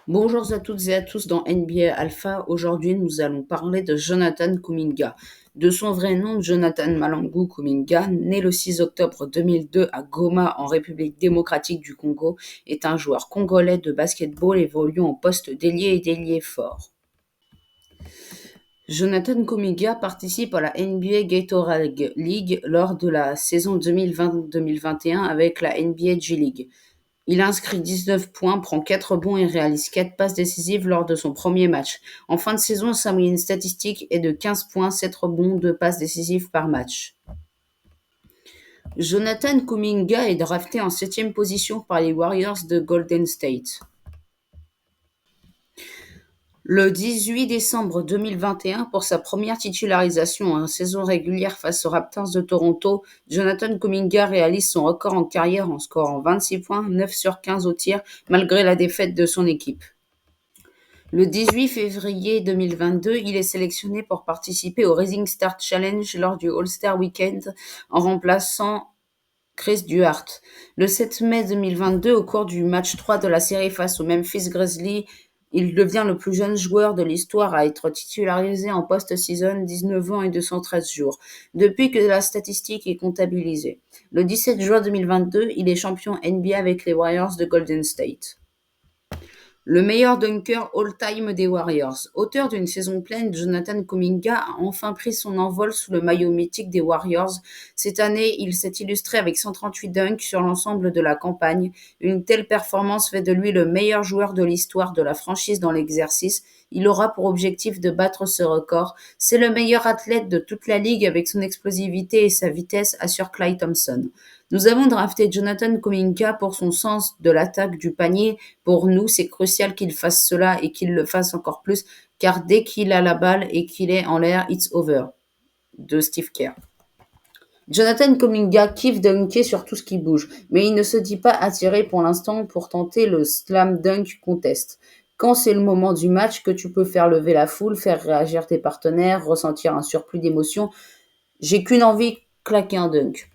Bonjour à toutes et à tous dans NBA Alpha. Aujourd'hui, nous allons parler de Jonathan Kuminga. De son vrai nom, Jonathan Malangou Kuminga, né le 6 octobre 2002 à Goma en République démocratique du Congo, est un joueur congolais de basketball évoluant en poste d'ailier et d'ailier fort. Jonathan Kuminga participe à la NBA Gatorade League lors de la saison 2020-2021 avec la NBA G-League. Il inscrit 19 points, prend 4 rebonds et réalise 4 passes décisives lors de son premier match. En fin de saison, sa moyenne statistique est de 15 points, 7 rebonds, 2 passes décisives par match. Jonathan Kuminga est drafté en 7e position par les Warriors de Golden State. Le 18 décembre 2021, pour sa première titularisation en saison régulière face aux Raptors de Toronto, Jonathan Kuminga réalise son record en carrière en scorant 26 points, 9 sur 15 au tir, malgré la défaite de son équipe. Le 18 février 2022, il est sélectionné pour participer au Rising Star Challenge lors du All-Star Weekend en remplaçant Chris Duhart. Le 7 mai 2022, au cours du match 3 de la série face aux Memphis Grizzlies, il devient le plus jeune joueur de l'histoire à être titularisé en post-season, 19 ans et 213 jours, depuis que la statistique est comptabilisée. Le 17 juin 2022, il est champion NBA avec les Warriors de Golden State. Le meilleur dunker all-time des Warriors. Auteur d'une saison pleine, Jonathan Kuminga a enfin pris son envol sous le maillot mythique des Warriors. Cette année, il s'est illustré avec 138 dunks sur l'ensemble de la campagne. Une telle performance fait de lui le meilleur joueur de l'histoire de la franchise dans l'exercice. Il aura pour objectif de battre ce record. C'est le meilleur athlète de toute la ligue avec son explosivité et sa vitesse, assure Klay Thompson. Nous avons drafté Jonathan Kuminga pour son sens de l'attaque du panier. Pour nous, c'est crucial qu'il fasse cela et qu'il le fasse encore plus, car dès qu'il a la balle et qu'il est en l'air, it's over. De Steve Kerr. Jonathan Kuminga kiffe dunker sur tout ce qui bouge, mais il ne se dit pas attiré pour l'instant pour tenter le slam dunk contest. Quand c'est le moment du match que tu peux faire lever la foule, faire réagir tes partenaires, ressentir un surplus d'émotion, j'ai qu'une envie, claquer un dunk.